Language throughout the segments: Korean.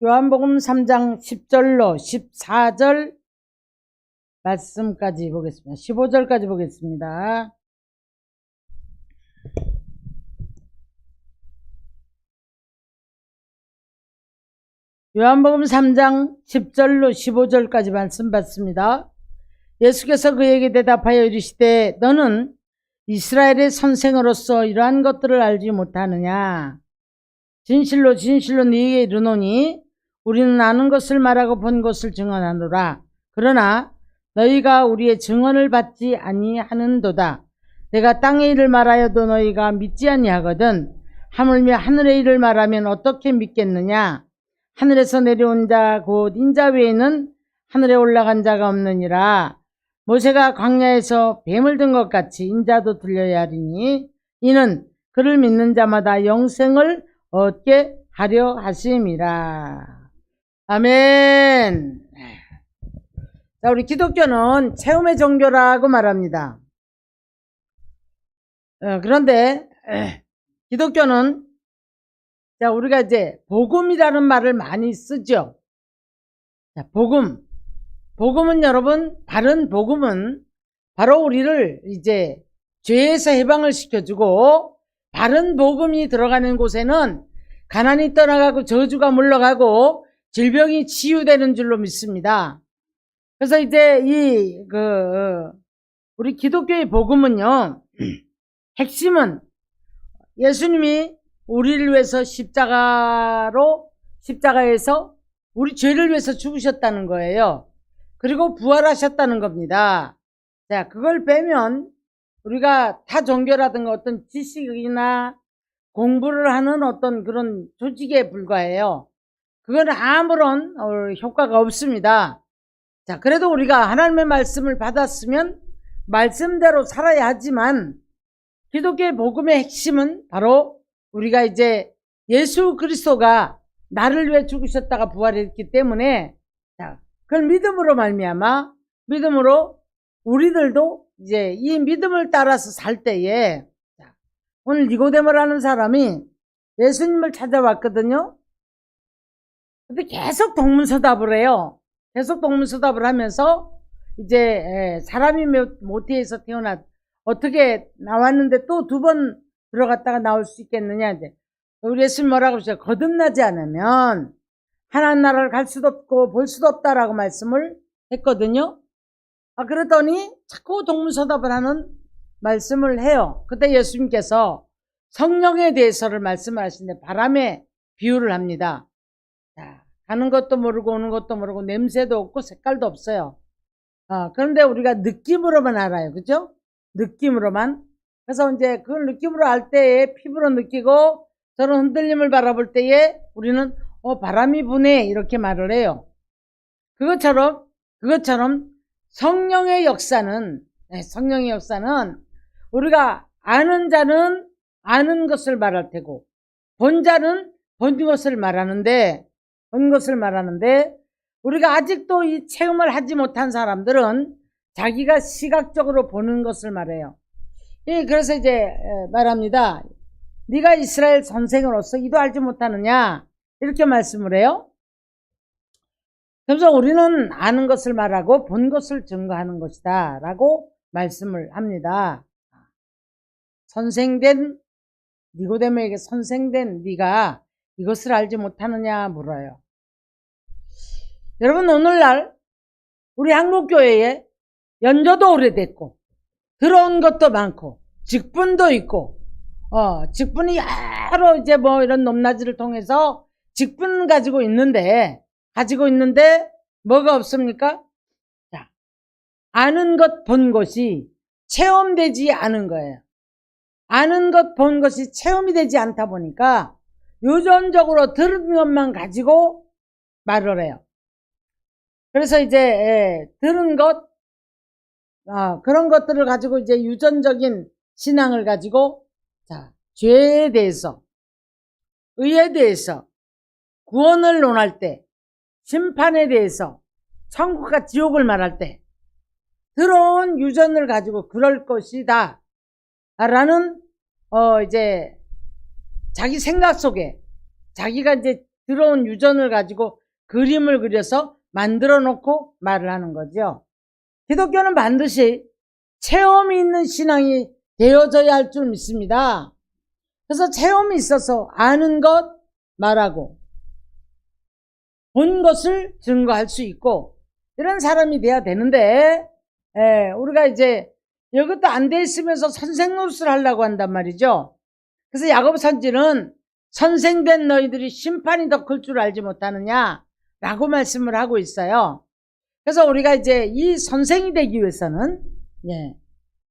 요한복음 3장 10절로 14절 말씀까지 보겠습니다. 15절까지 보겠습니다. 요한복음 3장 10절로 15절까지 말씀 받습니다. 예수께서 그에게 대답하여 이르시되 너는 이스라엘의 선생으로서 이러한 것들을 알지 못하느냐? 진실로 진실로 네게 이르노니 우리는 아는 것을 말하고 본 것을 증언하노라. 그러나 너희가 우리의 증언을 받지 아니하는도다. 내가 땅의 일을 말하여도 너희가 믿지 아니하거든. 하물며 하늘의 일을 말하면 어떻게 믿겠느냐? 하늘에서 내려온 자 곧 인자 외에는 하늘에 올라간 자가 없느니라. 모세가 광야에서 뱀을 든 것 같이 인자도 들려야 하리니 이는 그를 믿는 자마다 영생을 얻게 하려 하심이라. 아멘. 자, 우리 기독교는 체험의 종교라고 말합니다. 그런데 기독교는 자, 우리가 이제 복음이라는 말을 많이 쓰죠. 자, 복음은 여러분, 바른 복음은 바로 우리를 이제 죄에서 해방을 시켜주고, 바른 복음이 들어가는 곳에는 가난이 떠나가고 저주가 물러가고 질병이 치유되는 줄로 믿습니다. 그래서 이제 우리 기독교의 복음은요, 핵심은 예수님이 우리를 위해서 십자가에서 우리 죄를 위해서 죽으셨다는 거예요. 그리고 부활하셨다는 겁니다. 자, 그걸 빼면 우리가 타 종교라든가 어떤 지식이나 공부를 하는 어떤 그런 조직에 불과해요. 그건 아무런 효과가 없습니다. 자, 그래도 우리가 하나님의 말씀을 받았으면 말씀대로 살아야 하지만 기독교의 복음의 핵심은 바로 우리가 이제 예수 그리스도가 나를 위해 죽으셨다가 부활했기 때문에 자, 그걸 믿음으로 말미암아 믿음으로 우리들도 이제 이 믿음을 따라서 살 때에 자, 오늘 니고데모라는 사람이 예수님을 찾아왔거든요. 근데 계속 동문서답을 해요. 계속 동문서답을 하면서 이제 사람이 모태에서 어떻게 나왔는데 또 두 번 들어갔다가 나올 수 있겠느냐. 이제 우리 예수님 뭐라고 하셨어요? 거듭나지 않으면 하나님 나라를 갈 수도 없고 볼 수도 없다라고 말씀을 했거든요. 그랬더니 자꾸 동문서답을 하는 말씀을 해요. 그때 예수님께서 성령에 대해서를 말씀을 하시는데 바람에 비유를 합니다. 자, 가는 것도 모르고 오는 것도 모르고 냄새도 없고 색깔도 없어요. 그런데 우리가 느낌으로만 알아요. 그죠? 느낌으로만. 그래서 이제 그걸 느낌으로 알 때에 피부로 느끼고 저런 흔들림을 바라볼 때에 우리는 바람이 부네 이렇게 말을 해요. 그것처럼 성령의 역사는 우리가 아는 자는 아는 것을 말할 테고 본 자는 본 것을 말하는데 우리가 아직도 이 체험을 하지 못한 사람들은 자기가 시각적으로 보는 것을 말해요. 그래서 이제 말합니다. 네가 이스라엘 선생으로서 이도 알지 못하느냐 이렇게 말씀을 해요. 그래서 우리는 아는 것을 말하고 본 것을 증거하는 것이다 라고 말씀을 합니다. 니고데모에게 선생된 네가 이것을 알지 못하느냐 물어요. 여러분, 오늘날 우리 한국교회에 연조도 오래됐고 들어온 것도 많고 직분도 있고 직분이 여러 이제 뭐 이런 높낮이를 통해서 직분 가지고 있는데 뭐가 없습니까? 자, 아는 것 본 것이 체험되지 않은 거예요. 아는 것 본 것이 체험이 되지 않다 보니까 유전적으로 들은 것만 가지고 말을 해요. 그래서 이제 들은 것 그런 것들을 가지고 이제 유전적인 신앙을 가지고 자, 죄에 대해서 의에 대해서 구원을 논할 때 심판에 대해서 천국과 지옥을 말할 때 들어온 유전을 가지고 그럴 것이다 라는 이제 자기 생각 속에 자기가 이제 들어온 유전을 가지고 그림을 그려서 만들어 놓고 말을 하는 거죠. 기독교는 반드시 체험이 있는 신앙이 되어져야 할 줄 믿습니다. 그래서 체험이 있어서 아는 것 말하고 본 것을 증거할 수 있고 이런 사람이 돼야 되는데, 우리가 이제 이것도 안 돼 있으면서 선생 노릇을 하려고 한단 말이죠. 그래서 야고보 선지는 선생된 너희들이 심판이 더 클 줄 알지 못하느냐 라고 말씀을 하고 있어요. 그래서 우리가 이제 이 선생이 되기 위해서는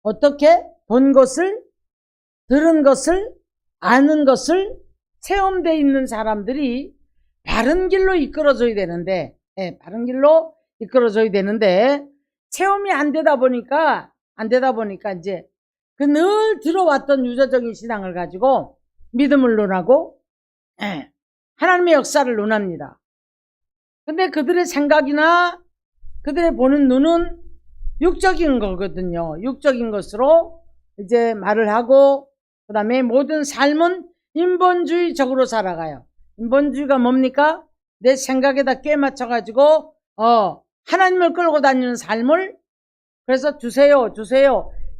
어떻게 본 것을, 들은 것을, 아는 것을 체험되어 있는 사람들이 바른 길로 이끌어줘야 되는데, 바른 길로 이끌어줘야 되는데, 체험이 안 되다 보니까 이제 그 늘 들어왔던 유저적인 신앙을 가지고 믿음을 논하고, 하나님의 역사를 논합니다. 근데 그들의 생각이나 그들의 보는 눈은 육적인 거거든요. 육적인 것으로 이제 말을 하고, 그 다음에 모든 삶은 인본주의적으로 살아가요. 인본주의가 뭡니까? 내 생각에다 꿰 맞춰가지고, 하나님을 끌고 다니는 삶을, 그래서 주세요.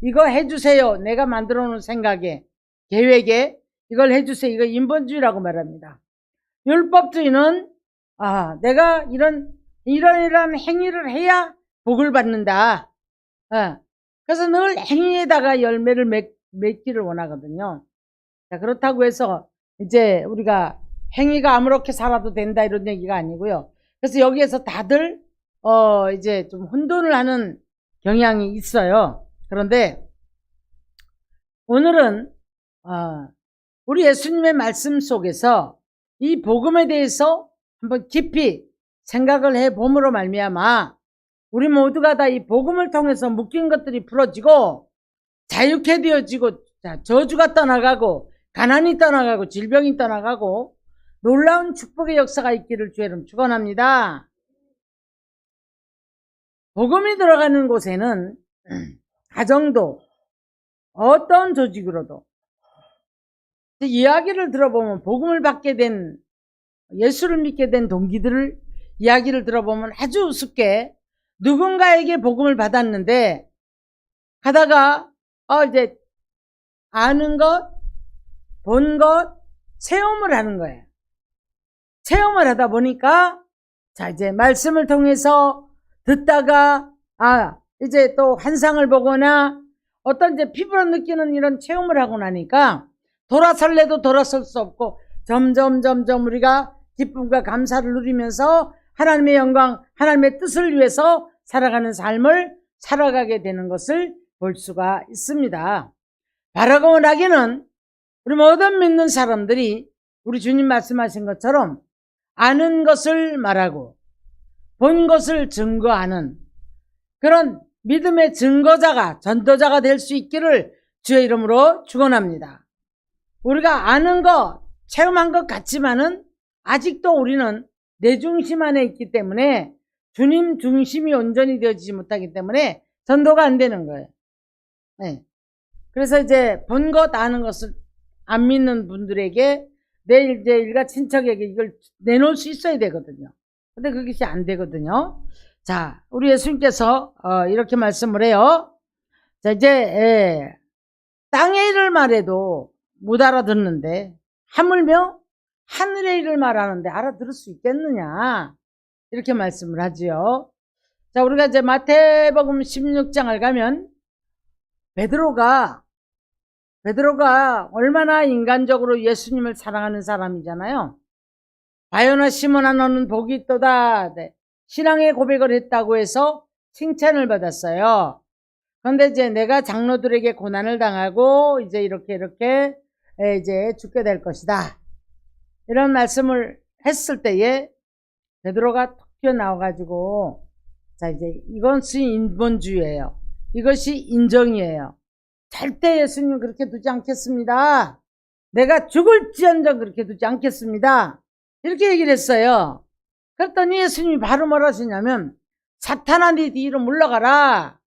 이거 해주세요. 내가 만들어 놓은 생각에, 계획에, 이걸 해주세요. 이거 인본주의라고 말합니다. 율법주의는, 내가 이런 행위를 해야 복을 받는다. 그래서 늘 행위에다가 열매를 맺기를 원하거든요. 자, 그렇다고 해서 이제 우리가 행위가 아무렇게 살아도 된다 이런 얘기가 아니고요. 그래서 여기에서 다들 이제 좀 혼돈을 하는 경향이 있어요. 그런데 오늘은 우리 예수님의 말씀 속에서 이 복음에 대해서 한번 깊이 생각을 해봄으로 말미암아 우리 모두가 다 이 복음을 통해서 묶인 것들이 풀어지고 자유케 되어지고, 저주가 떠나가고 가난이 떠나가고 질병이 떠나가고 놀라운 축복의 역사가 있기를 주의 이름 축원합니다. 복음이 들어가는 곳에는 가정도 어떤 조직으로도 이야기를 들어보면, 복음을 받게 된, 예수를 믿게 된 동기들을 이야기를 들어보면 아주 우습게 누군가에게 복음을 받았는데 하다가 이제 아는 것, 본 것, 체험을 하는 거예요. 체험을 하다 보니까 이제 말씀을 통해서 듣다가 이제 또 환상을 보거나 어떤 이제 피부로 느끼는 이런 체험을 하고 나니까 돌아설래도 돌아설 수 없고 점점 우리가 기쁨과 감사를 누리면서 하나님의 영광, 하나님의 뜻을 위해서 살아가는 삶을 살아가게 되는 것을 볼 수가 있습니다. 바라고 원하기는 우리 모든 믿는 사람들이 우리 주님 말씀하신 것처럼 아는 것을 말하고 본 것을 증거하는 그런 믿음의 증거자가, 전도자가 될 수 있기를 주의 이름으로 축원합니다. 우리가 아는 것, 체험한 것 같지만은 아직도 우리는 내 중심 안에 있기 때문에 주님 중심이 온전히 되어지지 못하기 때문에 전도가 안 되는 거예요. 그래서 이제 본 것, 아는 것을 안 믿는 분들에게 내 이제 일가 친척에게 이걸 내놓을 수 있어야 되거든요. 근데 그것이 안 되거든요. 자, 우리 예수님께서 이렇게 말씀을 해요. 자, 이제 땅의 일을 말해도 못 알아듣는데 하물며 하늘의 일을 말하는데 알아들을 수 있겠느냐, 이렇게 말씀을 하지요. 자, 우리가 이제 마태복음 16장을 가면 베드로가 얼마나 인간적으로 예수님을 사랑하는 사람이잖아요. 바요나 시몬아 너는 복이 있도다, 신앙의 고백을 했다고 해서 칭찬을 받았어요. 그런데 이제 내가 장로들에게 고난을 당하고 이제 이렇게 이제 죽게 될 것이다, 이런 말씀을 했을 때에 베드로가 툭 튀어나와가지고, 자, 이제 이것이 인본주의예요. 이것이 인정이에요. 절대 예수님 그렇게 두지 않겠습니다. 내가 죽을지언정 그렇게 두지 않겠습니다. 이렇게 얘기를 했어요. 그랬더니 예수님이 바로 뭐라 하시냐면, 사탄아 네 뒤로 물러가라.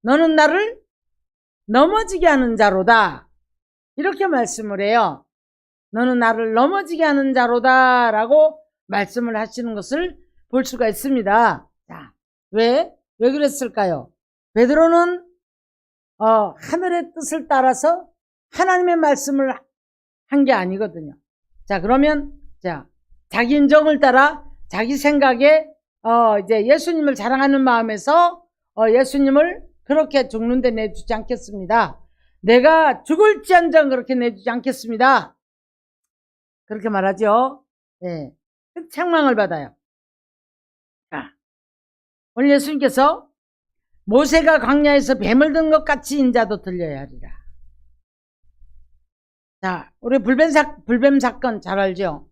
너는 나를 넘어지게 하는 자로다. 이렇게 말씀을 해요. 너는 나를 넘어지게 하는 자로다 라고 말씀을 하시는 것을 볼 수가 있습니다. 자, 왜 그랬을까요? 베드로는 하늘의 뜻을 따라서 하나님의 말씀을 한 게 아니거든요. 자, 그러면 자기 인정을 따라 자기 생각에 이제 예수님을 자랑하는 마음에서 예수님을 그렇게 죽는데 내주지 않겠습니다. 내가 죽을지언정 그렇게 내주지 않겠습니다. 그렇게 말하죠. 예. 책망을 받아요. 자, 오늘 예수님께서 모세가 광야에서 뱀을 든 것 같이 인자도 들려야 하리라. 자, 우리 불뱀 사건 잘 알죠?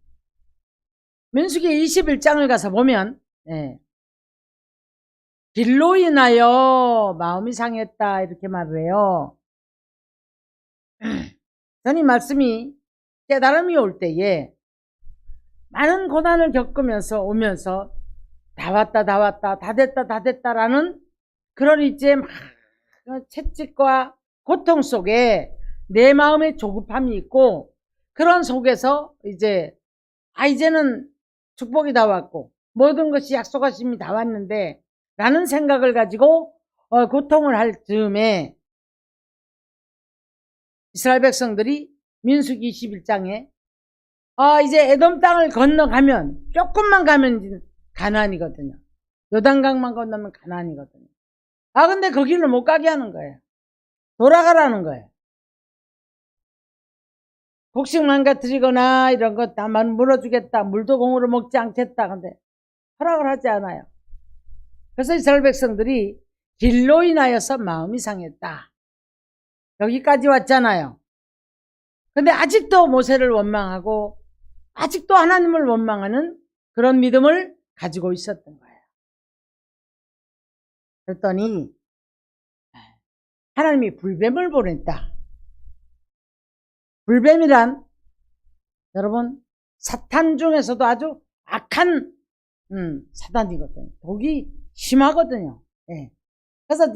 민수기 21장을 가서 보면 빌로 인하여 마음이 상했다 이렇게 말을 해요. 저는 이 말씀이 깨달음이 올 때에 많은 고난을 겪으면서 오면서 다 왔다 다 됐다라는 그런 이제 막 채찍과 고통 속에 내 마음의 조급함이 있고 그런 속에서 이제는 축복이 다 왔고 모든 것이 약속하심이 다 왔는데 라는 생각을 가지고 고통을 할 즈음에 이스라엘 백성들이 민수기 21장에 이제 에돔 땅을 건너가면 조금만 가면 가나안이거든요. 요단강만 건너면 가나안이거든요. 근데 거기를 못 가게 하는 거예요. 돌아가라는 거예요. 곡식 망가뜨리거나 이런 것 다만 물어주겠다. 물도 공으로 먹지 않겠다. 근데 허락을 하지 않아요. 그래서 이스라엘 백성들이 길로 인하여서 마음이 상했다. 여기까지 왔잖아요. 근데 아직도 모세를 원망하고 아직도 하나님을 원망하는 그런 믿음을 가지고 있었던 거예요. 그랬더니 하나님이 불뱀을 보냈다. 불뱀이란 여러분 사탄 중에서도 아주 악한 사단이거든요. 독이 심하거든요. 그래서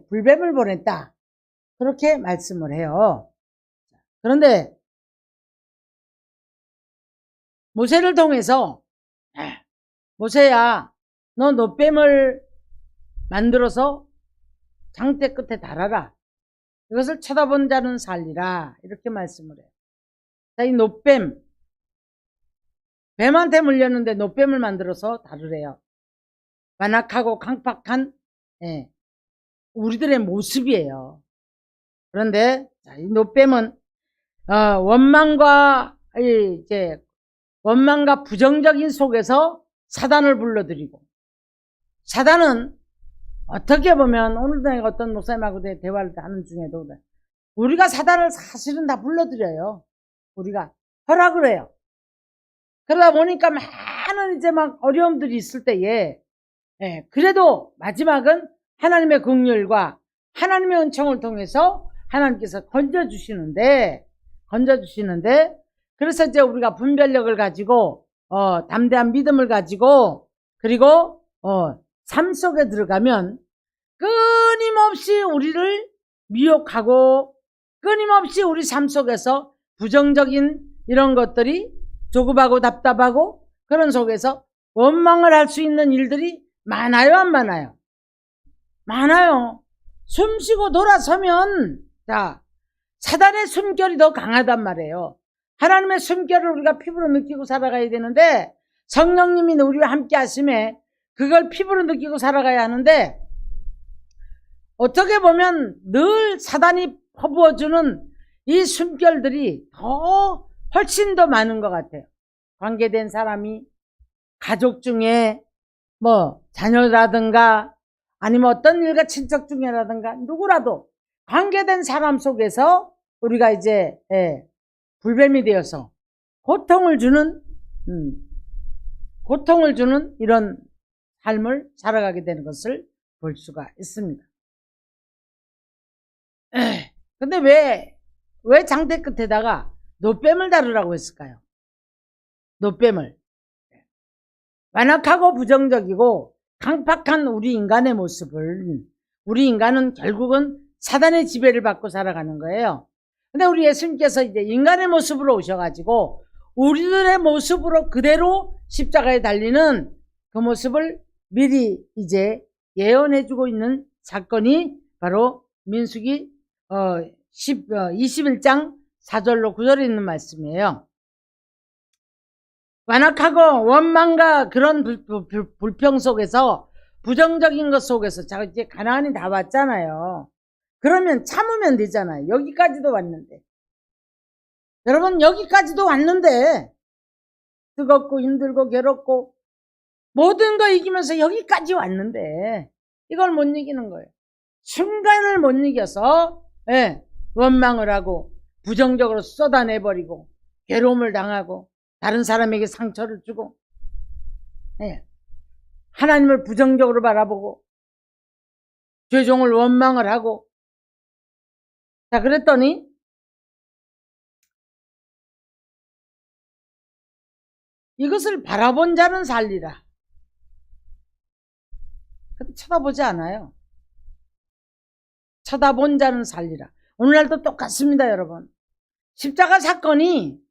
불뱀을 보냈다. 그렇게 말씀을 해요. 그런데 모세를 통해서 모세야 너 노뱀을 만들어서 장대 끝에 달아라. 이것을 쳐다본 자는 살리라. 이렇게 말씀을 해요. 자, 이 노뱀 뱀한테 물렸는데 노뱀을 만들어서 다루래요. 완악하고 강팍한 우리들의 모습이에요. 그런데 이 노뱀은 원망과 부정적인 속에서 사단을 불러들이고 사단은 어떻게 보면 오늘도 내가 어떤 목사님하고 대화를 하는 중에도 우리가 사단을 사실은 다 불러들여요. 우리가 허락을 해요. 그러다 보니까 많은 막 어려움들이 있을 때에 그래도 마지막은 하나님의 긍휼과 하나님의 은총을 통해서 하나님께서 건져주시는데 그래서 이제 우리가 분별력을 가지고 담대한 믿음을 가지고 그리고 삶 속에 들어가면 끊임없이 우리를 미혹하고 끊임없이 우리 삶 속에서 부정적인 이런 것들이 조급하고 답답하고 그런 속에서 원망을 할 수 있는 일들이 많아요, 안 많아요? 많아요. 숨쉬고 돌아서면 사단의 숨결이 더 강하단 말이에요. 하나님의 숨결을 우리가 피부로 느끼고 살아가야 되는데 성령님이 우리와 함께 하심에 그걸 피부로 느끼고 살아가야 하는데 어떻게 보면 늘 사단이 퍼부어주는 이 숨결들이 훨씬 더 많은 것 같아요. 관계된 사람이 가족 중에 자녀라든가 아니면 어떤 일가 친척 중에라든가 누구라도 관계된 사람 속에서 우리가 불뱀이 되어서 고통을 주는 이런 삶을 살아가게 되는 것을 볼 수가 있습니다. 근데 왜 장대 끝에다가 노뱀을 다루라고 했을까요? 노뱀을. 완악하고 부정적이고 강팍한 우리 인간의 모습을 우리 인간은 결국은 사단의 지배를 받고 살아가는 거예요. 근데 우리 예수님께서 인간의 모습으로 오셔가지고 우리들의 모습으로 그대로 십자가에 달리는 그 모습을 미리 이제 예언해주고 있는 사건이 바로 민수기 21장 4절로 9절에 있는 말씀이에요. 완악하고 원망과 그런 불평 속에서 부정적인 것 속에서 자 이제 가나안이 다 왔잖아요. 그러면 참으면 되잖아요. 여기까지도 왔는데. 여러분 여기까지도 왔는데 뜨겁고 힘들고 괴롭고 모든 거 이기면서 여기까지 왔는데 이걸 못 이기는 거예요. 순간을 못 이겨서 원망을 하고 부정적으로 쏟아내버리고 괴로움을 당하고 다른 사람에게 상처를 주고 하나님을 부정적으로 바라보고 죄종을 원망을 하고 자 그랬더니 이것을 바라본 자는 살리라. 근데 쳐다보지 않아요. 쳐다본 자는 살리라. 오늘날도 똑같습니다, 여러분. 십자가 사건이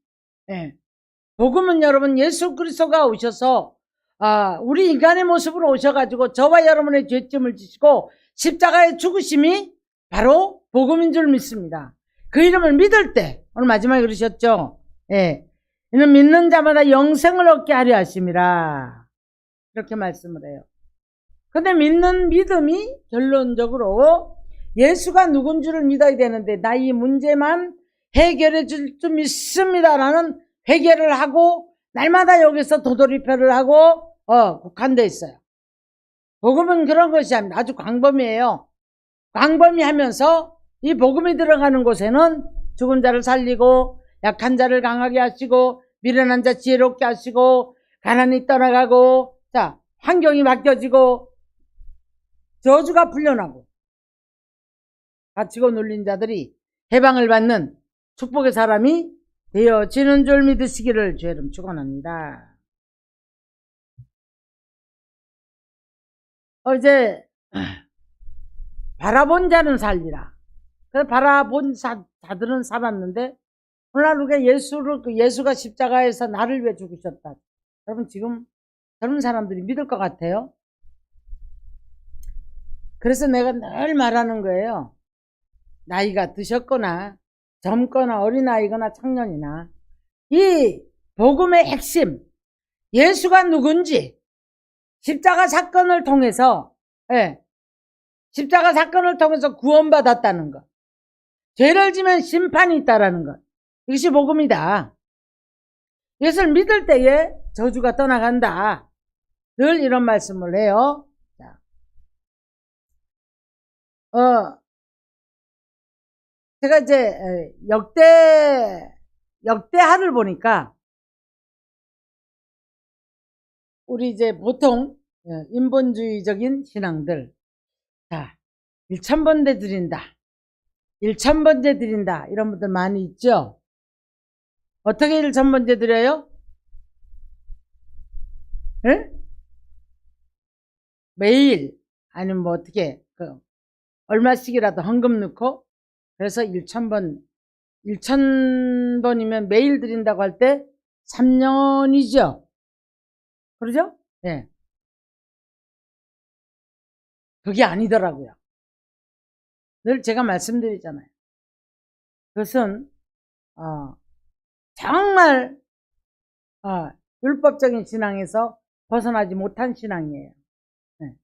복음은 여러분 예수 그리스도가 오셔서 우리 인간의 모습으로 오셔가지고 저와 여러분의 죄점을 지시고 십자가의 죽으심이 바로 복음인 줄 믿습니다. 그 이름을 믿을 때 오늘 마지막에 그러셨죠. 이는 믿는 자마다 영생을 얻게 하려 하심이라 이렇게 말씀을 해요. 근데 믿는 믿음이 결론적으로 예수가 누군 줄을 믿어야 되는데 나 이 문제만 해결해 줄 줄 믿습니다라는 회개를 하고 날마다 여기서 도돌이표를 하고 국한되어 있어요. 복음은 그런 것이 아닙니다. 아주 광범위해요. 광범위하면서 이 복음이 들어가는 곳에는 죽은 자를 살리고 약한 자를 강하게 하시고 미련한 자 지혜롭게 하시고 가난이 떠나가고 자 환경이 바뀌어지고 저주가 풀려나고 갇히고 눌린 자들이 해방을 받는 축복의 사람이 되어지는 줄 믿으시기를 주의 이름 축원합니다. 이제 바라본 자는 살리라. 그래서 바라본 자들은 살았는데 오늘날 우리가 예수가 십자가에서 나를 위해 죽으셨다. 여러분 지금 젊은 사람들이 믿을 것 같아요? 그래서 내가 늘 말하는 거예요. 나이가 드셨거나 젊거나 어린아이거나 청년이나 이 복음의 핵심 예수가 누군지 십자가 사건을 통해서 십자가 사건을 통해서 구원받았다는 것, 죄를 지면 심판이 있다라는 것, 이것이 복음이다. 이것을 믿을 때에 저주가 떠나간다. 늘 이런 말씀을 해요. 자, 제가 이제 역대하를 보니까 우리 이제 보통 인본주의적인 신앙들 자 1000번째 드린다 1000번째 드린다 이런 분들 많이 있죠. 어떻게 1000번째 드려요? 매일 아니면 뭐 어떻게 얼마씩이라도 헌금 넣고 그래서 1000번이면 매일 드린다고 할 때 3년이죠. 그러죠? 예. 그게 아니더라고요. 늘 제가 말씀드리잖아요. 그것은 정말 율법적인 신앙에서 벗어나지 못한 신앙이에요. 예.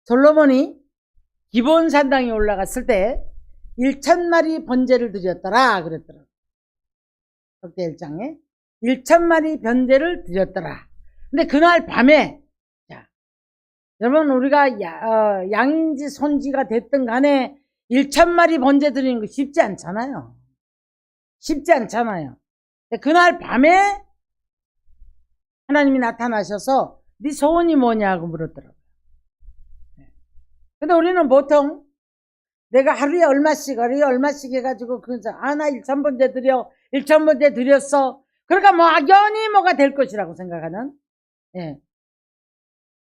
솔로몬이 기브온 산당에 올라갔을 때 1000마리 번제를 드렸더라 그랬더라고요. 역대 1장에 1000마리 번제를 드렸더라. 근데 그날 밤에 자, 여러분 우리가 양인지 손지가 됐든 간에 1000마리 번제 드리는 거 쉽지 않잖아요. 쉽지 않잖아요. 그날 밤에 하나님이 나타나셔서 네 소원이 뭐냐고 물었더라고요. 근데 우리는 보통 내가 하루에 얼마씩 해가지고 나 1000번째 드려 1000번째 드렸어. 그러니까 막연히 뭐가 될 것이라고 생각하는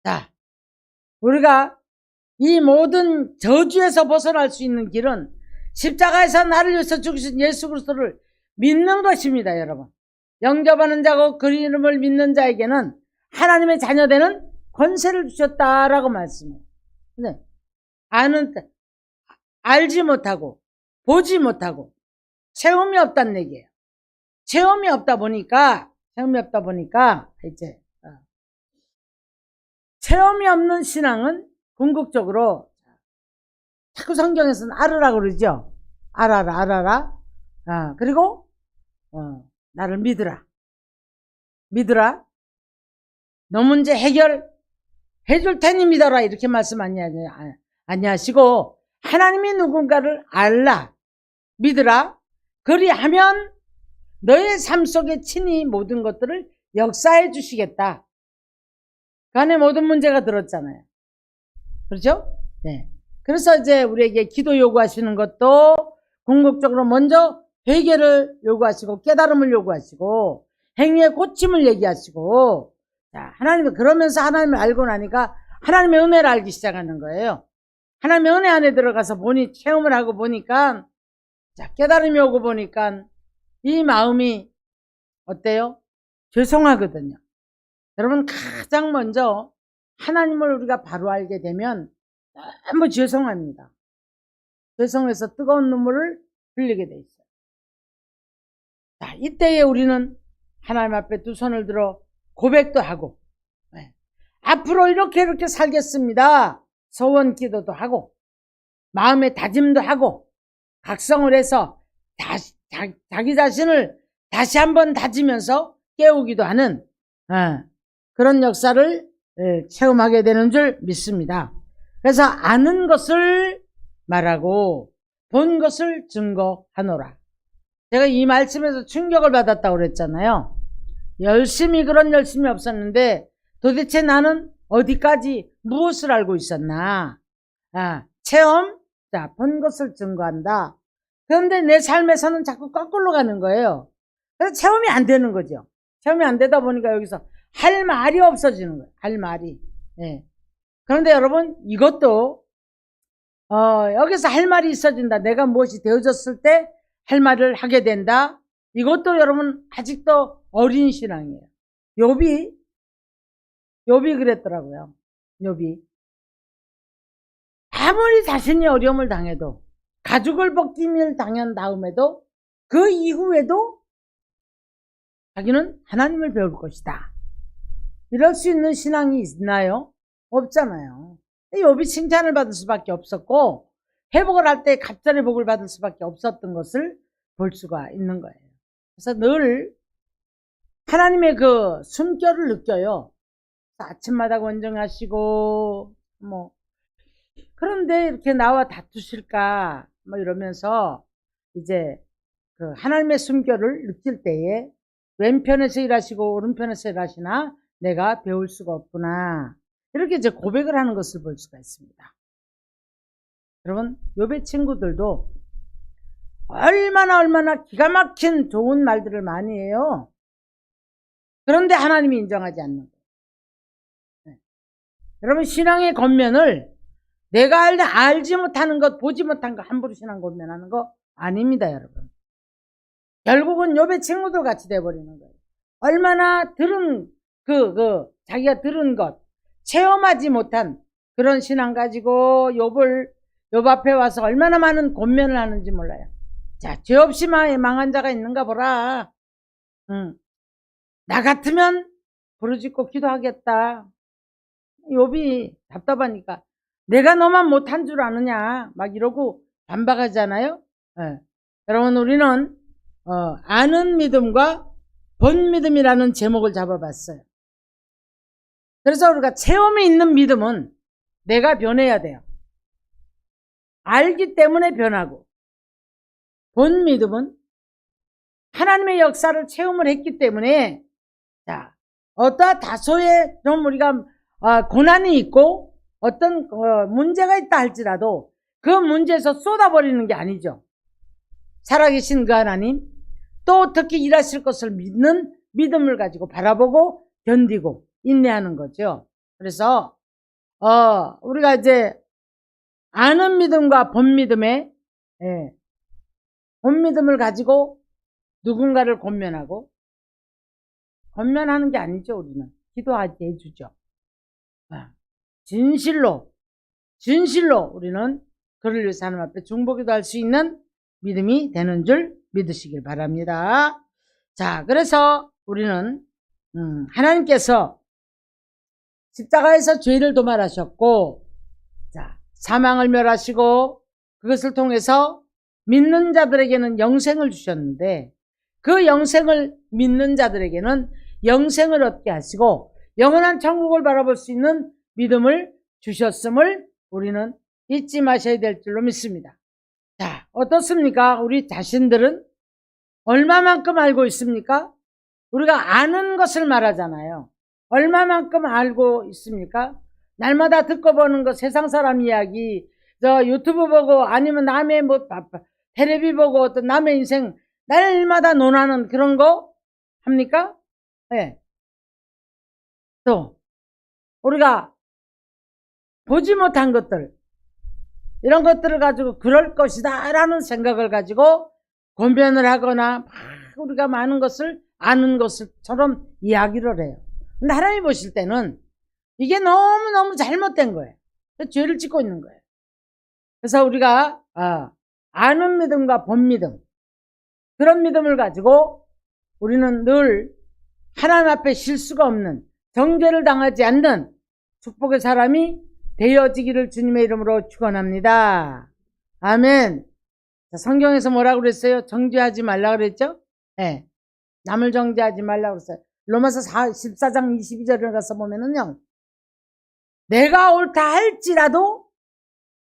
자 우리가 이 모든 저주에서 벗어날 수 있는 길은 십자가에서 나를 위해서 죽으신 예수 그리스도를 믿는 것입니다. 여러분 영접하는 자고 그 이름을 믿는 자에게는 하나님의 자녀되는 권세를 주셨다라고 말씀해요. 근데 알지 못하고 보지 못하고 체험이 없다는 얘기예요. 체험이 없다 보니까 이제 체험이 없는 신앙은 궁극적으로 자꾸 성경에서는 알으라고 그러죠. 알아라. 그리고 나를 믿으라. 너 문제 해줄 테니 믿어라. 이렇게 말씀 아니하시고 하나님이 누군가를 알라. 믿으라. 그리하면 너의 삶 속에 친히 모든 것들을 역사해 주시겠다. 그 안에 모든 문제가 들었잖아요. 그렇죠? 네. 그래서 이제 우리에게 기도 요구하시는 것도 궁극적으로 먼저 회개를 요구하시고 깨달음을 요구하시고 행위의 고침을 얘기하시고, 자, 그러면서 하나님을 알고 나니까 하나님의 은혜를 알기 시작하는 거예요. 하나님의 은혜 안에 들어가서 체험을 하고 보니까, 자, 깨달음이 오고 보니까 이 마음이 어때요? 죄송하거든요. 여러분, 가장 먼저 하나님을 우리가 바로 알게 되면 너무 죄송합니다. 죄송해서 뜨거운 눈물을 흘리게 돼 있어요. 자, 이때에 우리는 하나님 앞에 두 손을 들어 고백도 하고, 앞으로 이렇게 살겠습니다. 소원 기도도 하고, 마음의 다짐도 하고, 각성을 해서 자기 자신을 다시 한번 다지면서 깨우기도 하는 그런 역사를 체험하게 되는 줄 믿습니다. 그래서 아는 것을 말하고 본 것을 증거하노라. 제가 이 말씀에서 충격을 받았다고 그랬잖아요. 그런 열심이 없었는데 도대체 나는 어디까지 무엇을 알고 있었나. 체험, 본 것을 증거한다. 그런데 내 삶에서는 자꾸 거꾸로 가는 거예요. 그래서 체험이 안 되는 거죠. 체험이 안 되다 보니까 여기서 할 말이 없어지는 거예요. 할 말이. 그런데 여러분, 이것도 여기서 할 말이 있어진다. 내가 무엇이 되어졌을 때 할 말을 하게 된다. 이것도 여러분 아직도 어린 신앙이에요. 욥이 그랬더라고요. 욥이 아무리 자신이 어려움을 당해도, 가죽을 벗김을 당한 다음에도, 그 이후에도 자기는 하나님을 배울 것이다. 이럴 수 있는 신앙이 있나요? 없잖아요. 욥이 칭찬을 받을 수밖에 없었고, 회복을 할 때 갑절의 복을 받을 수밖에 없었던 것을 볼 수가 있는 거예요. 그래서 늘 하나님의 그 숨결을 느껴요. 아침마다 권정하시고, 그런데 이렇게 나와 다투실까, 이러면서 이제 그 하나님의 숨결을 느낄 때에 왼편에서 일하시고 오른편에서 일하시나 내가 배울 수가 없구나. 이렇게 이제 고백을 하는 것을 볼 수가 있습니다. 여러분, 욥의 친구들도 얼마나 기가 막힌 좋은 말들을 많이 해요. 그런데 하나님이 인정하지 않는 거예요. 여러분, 신앙의 겉면을 내가 알지 못하는 것, 보지 못한 것 함부로 신앙 겉면하는 거 아닙니다, 여러분. 결국은 욥의 친구들 같이 돼버리는 거예요. 얼마나 자기가 들은 것, 체험하지 못한 그런 신앙 가지고 욥 앞에 와서 얼마나 많은 권면을 하는지 몰라요. 자, 죄 없이 망한 자가 있는가 보라. 나 같으면 부르짖고 기도하겠다. 욥이 답답하니까 내가 너만 못한 줄 아느냐 막 이러고 반박하잖아요. 여러분, 우리는 아는 믿음과 본 믿음이라는 제목을 잡아봤어요. 그래서 우리가 체험이 있는 믿음은 내가 변해야 돼요. 알기 때문에 변하고, 본 믿음은 하나님의 역사를 체험을 했기 때문에, 자, 다소의 좀 우리가 고난이 있고 어떤 문제가 있다 할지라도 그 문제에서 쏟아버리는 게 아니죠. 살아계신 그 하나님, 또 특히 일하실 것을 믿는 믿음을 가지고 바라보고 견디고 인내하는 거죠. 그래서 우리가 이제 아는 믿음과 본 믿음의 본 믿음을 가지고 누군가를 권면하고, 권면하는 게 아니죠. 우리는 기도하게 해주죠. 진실로 우리는 그를 위해서 하나님 앞에 중보기도 할 수 있는 믿음이 되는 줄 믿으시길 바랍니다. 자, 그래서 우리는 하나님께서 십자가에서 죄를 도말하셨고, 자, 사망을 멸하시고 그것을 통해서 믿는 자들에게는 영생을 주셨는데, 그 영생을 믿는 자들에게는 영생을 얻게 하시고 영원한 천국을 바라볼 수 있는 믿음을 주셨음을 우리는 잊지 마셔야 될 줄로 믿습니다. 자, 어떻습니까? 우리 자신들은 얼마만큼 알고 있습니까? 우리가 아는 것을 말하잖아요. 얼마만큼 알고 있습니까? 날마다 듣고 보는 거, 세상 사람 이야기, 저 유튜브 보고 아니면 남의 뭐 텔레비 보고 어떤 남의 인생 날마다 논하는 그런 거 합니까? 네. 또 우리가 보지 못한 것들, 이런 것들을 가지고 그럴 것이다 라는 생각을 가지고 권변을 하거나 막 우리가 많은 것을 아는 것처럼 이야기를 해요. 근데 하나님 보실 때는 이게 너무너무 잘못된 거예요. 죄를 짓고 있는 거예요. 그래서 우리가 아는 믿음과 본 믿음, 그런 믿음을 가지고 우리는 늘 하나님 앞에 실수가 없는, 정죄를 당하지 않는 축복의 사람이 되어지기를 주님의 이름으로 축원합니다. 아멘. 자, 성경에서 뭐라고 그랬어요? 정죄하지 말라고 그랬죠? 네. 남을 정죄하지 말라고 그랬어요. 로마서 14장 22절에 가서 보면은요, 내가 옳다 할지라도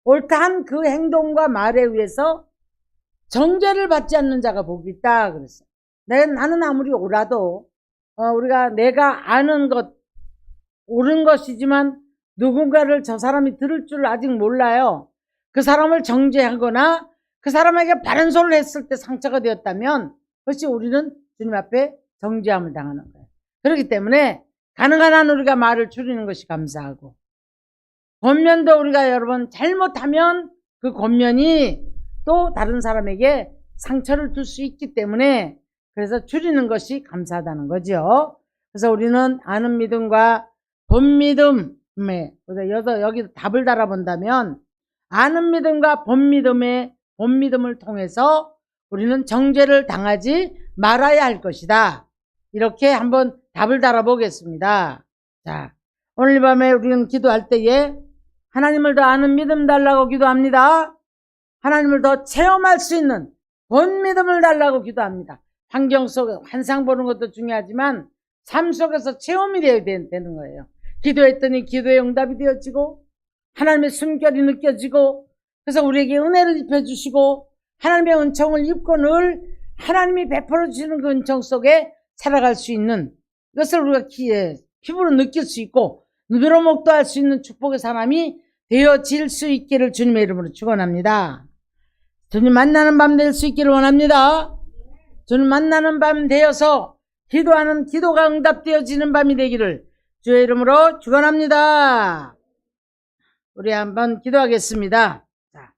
옳다 한 그 행동과 말에 의해서 정죄를 받지 않는 자가 복이 있다 그랬어요. 나는 아무리 옳아도 우리가 내가 아는 것 옳은 것이지만 누군가를 저 사람이 들을 줄 아직 몰라요. 그 사람을 정죄하거나 그 사람에게 바른 소리를 했을 때 상처가 되었다면 그것이 우리는 주님 앞에 정죄함을 당하는 거예요. 그렇기 때문에 가능한 한 우리가 말을 줄이는 것이 감사하고, 권면도 우리가 여러분 잘못하면 그 권면이 또 다른 사람에게 상처를 줄 수 있기 때문에 그래서 줄이는 것이 감사하다는 거죠. 그래서 우리는 아는 믿음과 본 믿음에, 여기 답을 달아본다면 아는 믿음과 본 믿음을 통해서 우리는 정죄를 당하지 말아야 할 것이다. 이렇게 한번 답을 달아보겠습니다. 자, 오늘 밤에 우리는 기도할 때에 하나님을 더 아는 믿음 달라고 기도합니다. 하나님을 더 체험할 수 있는 본 믿음을 달라고 기도합니다. 환경 속에 환상 보는 것도 중요하지만 삶 속에서 체험이 되어야 되는 거예요. 기도했더니 기도의 응답이 되어지고 하나님의 숨결이 느껴지고, 그래서 우리에게 은혜를 입혀주시고 하나님의 은총을 입고 늘 하나님이 베풀어 주시는 그 은총 속에 살아갈 수 있는, 이것을 우리가 피부로 느낄 수 있고 눈으로 목도할 수 있는 축복의 사람이 되어질 수 있기를 주님의 이름으로 축원합니다. 주님 만나는 밤 될 수 있기를 원합니다. 주님 만나는 밤 되어서 기도하는 기도가 응답되어지는 밤이 되기를 주의 이름으로 축원합니다. 우리 한번 기도하겠습니다. 자,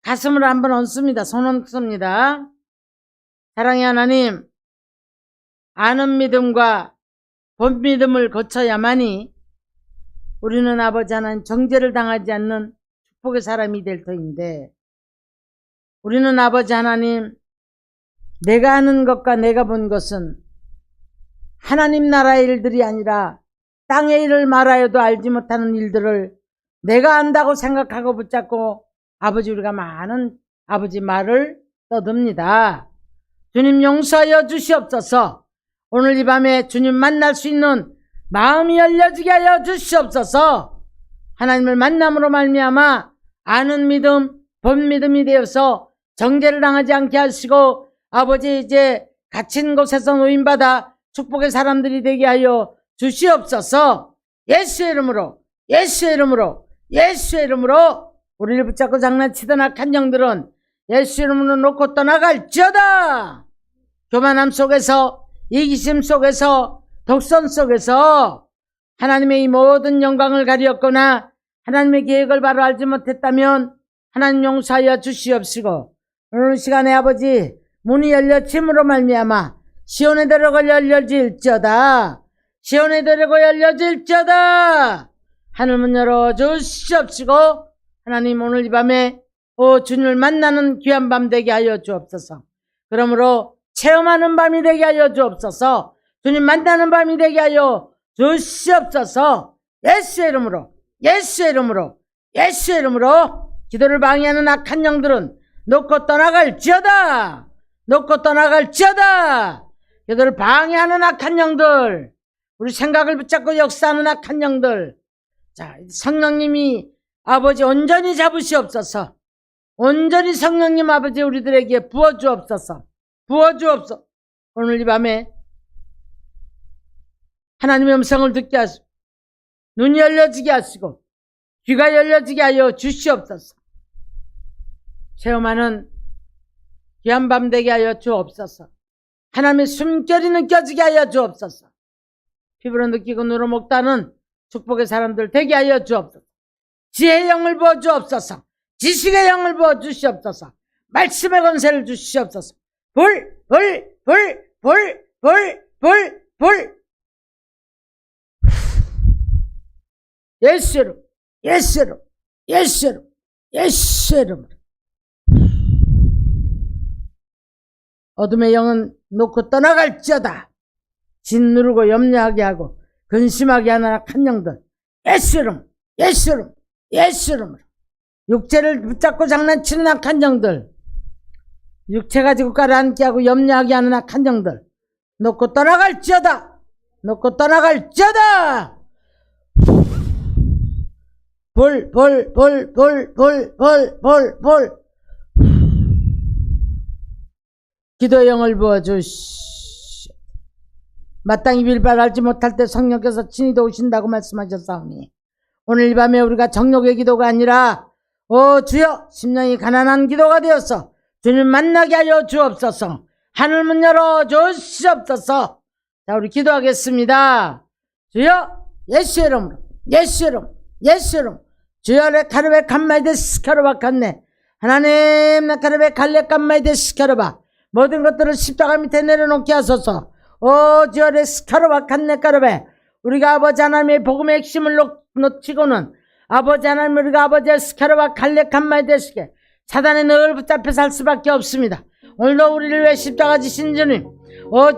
가슴을 한번 얹습니다. 손 얹습니다. 사랑의 하나님, 아는 믿음과 본 믿음을 거쳐야만이 우리는 아버지 하나님 정죄를 당하지 않는 축복의 사람이 될 터인데, 우리는 아버지 하나님 내가 아는 것과 내가 본 것은 하나님 나라의 일들이 아니라 땅의 일을 말하여도 알지 못하는 일들을 내가 안다고 생각하고 붙잡고 아버지 우리가 많은 아버지 말을 떠듭니다. 주님 용서하여 주시옵소서. 오늘 이 밤에 주님 만날 수 있는 마음이 열려지게 하여 주시옵소서. 하나님을 만남으로 말미암아 아는 믿음, 본 믿음이 되어서 정죄를 당하지 않게 하시고 아버지 이제 갇힌 곳에서 노인받아 축복의 사람들이 되게 하여 주시옵소서. 예수의 이름으로, 예수의 이름으로, 예수의 이름으로 우리를 붙잡고 장난치던 악한 영들은 예수의 이름으로 놓고 떠나갈지어다. 교만함 속에서, 이기심 속에서, 독선 속에서 하나님의 이 모든 영광을 가리었거나 하나님의 계획을 바로 알지 못했다면 하나님 용서하여 주시옵시고, 오늘 시간에 아버지 문이 열려짐으로 말미암아 시온의 대로가 열려질지어다. 시온의 대로가 열려질지어다. 하늘문 열어 주시옵시고 하나님 오늘 이 밤에 주님을 만나는 귀한 밤 되게 하여 주옵소서. 그러므로 체험하는 밤이 되게 하여 주옵소서. 주님 만나는 밤이 되게 하여 주시옵소서. 예수의 이름으로, 예수의 이름으로, 예수의 이름으로 기도를 방해하는 악한 영들은 놓고 떠나갈지어다. 놓고 떠나갈지어다. 기도를 방해하는 악한 영들, 우리 생각을 붙잡고 역사하는 악한 영들, 자, 성령님이 아버지 온전히 잡으시옵소서. 온전히 성령님 아버지 우리들에게 부어주옵소서. 부어주옵소서. 오늘 이 밤에 하나님의 음성을 듣게 하시고 눈이 열려지게 하시고 귀가 열려지게 하여 주시옵소서. 체험하는 귀한 밤 되게 하여 주옵소서. 하나님의 숨결이 느껴지게 하여 주옵소서. 피부로 느끼고 눈으로 먹다는 축복의 사람들 되게 하여 주옵소서. 지혜의 영을 부어 주옵소서. 지식의 영을 부어 주시옵소서. 말씀의 권세를 주시옵소서. 불 예수로 예수로 예수로 예수로. 어둠의 영은 놓고 떠나갈지어다. 짓누르고 염려하게 하고 근심하게 하는 악한 영들 예수로 예수로 예수로. 육체를 붙잡고 장난치는 악한 영들, 육체 가지고 깔아앉게 하고 염려하게 하는 악한 영들 놓고 떠나갈지어다. 놓고 떠나갈지어다. 불 기도의 영을 부어주시. 마땅히 빌발하지 못할 때 성령께서 친히 도우신다고 말씀하셨사오니 오늘 이 밤에 우리가 정욕의 기도가 아니라 주여 심령이 가난한 기도가 되어서 주님 만나게 하여 주옵소서. 하늘문 열어 주시옵소서. 자, 우리 기도하겠습니다. 주여 예수의 이름으로 예수의 이름 예수의 이름. 주여 레카르베 칸마이데 스카르바 칸네. 하나님 레카르베 갈레 칸마이데 스카르바. 모든 것들을 십자가 밑에 내려놓게 하소서. 주여 레스카르바 칸네 카르베. 우리가 아버지 하나님의 복음의 핵심을 놓치고는 아버지 하나님 우리가 아버지의 스카르바 갈레 칸마이데 스케 사단에 늘 붙잡혀 살 수밖에 없습니다. 오늘도 우리를 위해 십자가 지신 주님,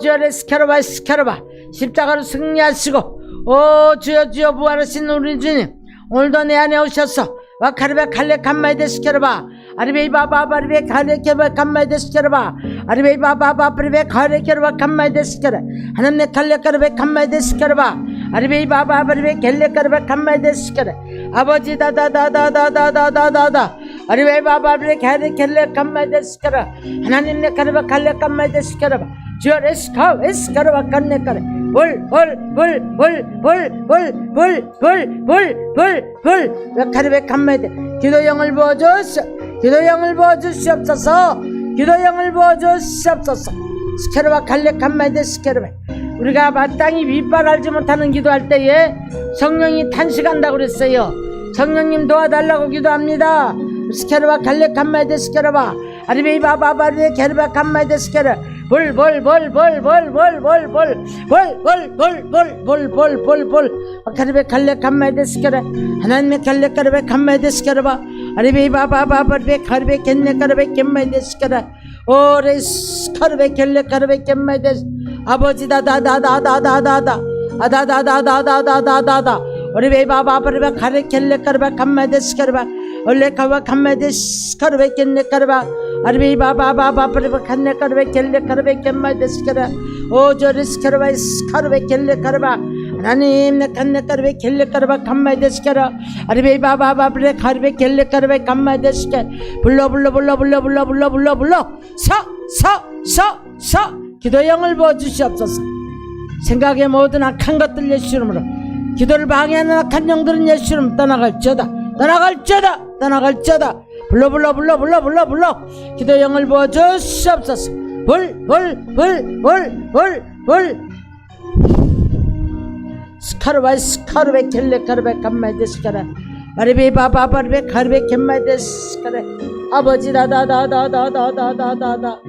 주여 레스카르바 스카르바 십자가로 승리하시고 주여 부활하신 우리 주님, 오늘도 내 안에 오셔서 와카르베 칼레 칸마이데 스케르바 아리베이 바바 바리베 칼레 케바 칸마이데 스케르바 아리베이 바바 바리베 칼레 케르바 칸마이데 스케르. 하나님 내 칼레 카르베 칸마이데 스케르바 아리베이 바바 바리베 켈레 카르베 칸마이데 스케르. 아버지 다다다다다다다다다 아리베이 바바 바리베 켈레 칸마이데 스케르. 하나님 내 카르베 칼레 칸마이데 스케르바 주여 레스카 에스카르바 칸네 카르. 불 카르베 칸마이데. 기도영을 부어주시옵소서. 기도영을 부어주시옵소서. 기도영을 부어주시옵소서. 스케르바 칼레 칸마이데 스케르베. 우리가 마땅히 윗발 알지 못하는 기도할 때에 성령이 탄식한다고 그랬어요. 성령님 도와달라고 기도합니다. 스케르바 칼레 칸마이데 스케르바 아리베이 바바바리베 게르바 칸마이데 스케르. 카르베 칼레 칸마이데 스케르. 하나님의 칼레 카르베 칸마이데 스케르바 아리베이 바바바바리베 카르베 겐네 카르베 겐마이데 스케르. 오레스 카르베 겔레 카르베 겐마이데. 아버지 다다다다다다다다 아다다다다다다다다 오리베이 바바바리베 카르 겔레 카르베 칸마이데 스케르바 올레카와 칸마이데 스카르베 겐네 카르바 아리베이 바바바바리베 칸네 카르베 겔레 카르베 겐마이데 스케르. 오저리 스케르바 스카르베 겔레 카르바 하나님 내 칸네 카르베 겔레 카르바 칸마이데 스케르. 아리베이 바바바리베 카르베 겔레 카르베 칸마이데 스케르. 불러 서 기도의 영을 부어주시옵소서. 생각의 모든 악한 것들 예수 이름으로, 기도를 방해하는 악한 영들은 예수 이름 떠나갈지어다. 불러 기도의 영을 부어주시옵소서. 스카르베 켈레 카르베 칸마이데 스카르. 아리베 바바바르베 카르베 겐마이데 스카르. 아버지 다다다다다다다다다